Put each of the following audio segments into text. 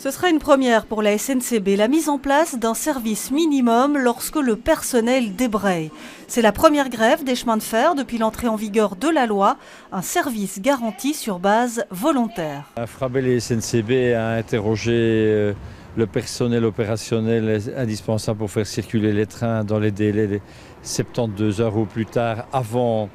Ce sera une première pour la SNCB, la mise en place d'un service minimum lorsque le personnel débraye. C'est la première grève des chemins de fer depuis l'entrée en vigueur de la loi, un service garanti sur base volontaire. Frabel et SNCB a interrogé le personnel opérationnel indispensable pour faire circuler les trains dans les délais de 72 heures ou plus tard avant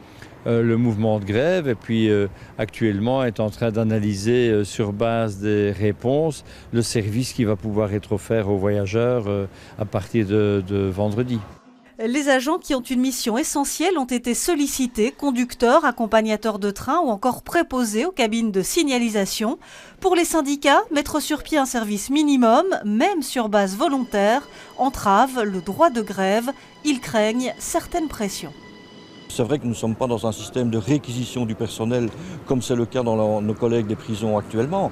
le mouvement de grève, et puis actuellement est en train d'analyser sur base des réponses le service qui va pouvoir être offert aux voyageurs à partir de vendredi. Les agents qui ont une mission essentielle ont été sollicités, conducteurs, accompagnateurs de train ou encore préposés aux cabines de signalisation. Pour les syndicats, mettre sur pied un service minimum, même sur base volontaire, entrave le droit de grève. Ils craignent certaines pressions. C'est vrai que nous ne sommes pas dans un système de réquisition du personnel comme c'est le cas dans nos collègues des prisons actuellement.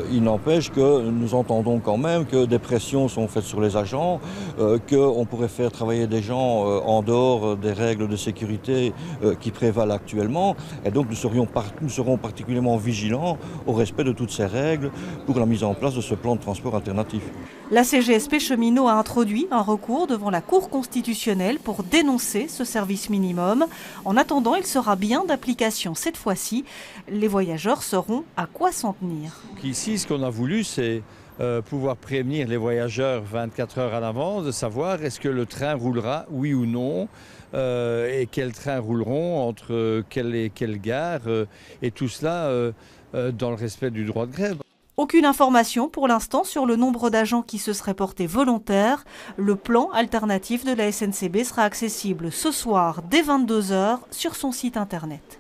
Il n'empêche que nous entendons quand même que des pressions sont faites sur les agents, qu'on pourrait faire travailler des gens en dehors des règles de sécurité qui prévalent actuellement. Et donc nous serons particulièrement vigilants au respect de toutes ces règles pour la mise en place de ce plan de transport alternatif. La CGSP Cheminots a introduit un recours devant la Cour constitutionnelle pour dénoncer ce service minimum. En attendant, il sera bien d'application cette fois-ci. Les voyageurs sauront à quoi s'en tenir. Ici, ce qu'on a voulu, c'est pouvoir prévenir les voyageurs 24 heures à l'avance, de savoir est-ce que le train roulera, oui ou non, et quels trains rouleront entre quelle et quelle gare, et tout cela dans le respect du droit de grève. Aucune information pour l'instant sur le nombre d'agents qui se seraient portés volontaires. Le plan alternatif de la SNCB sera accessible ce soir dès 22 h sur son site internet.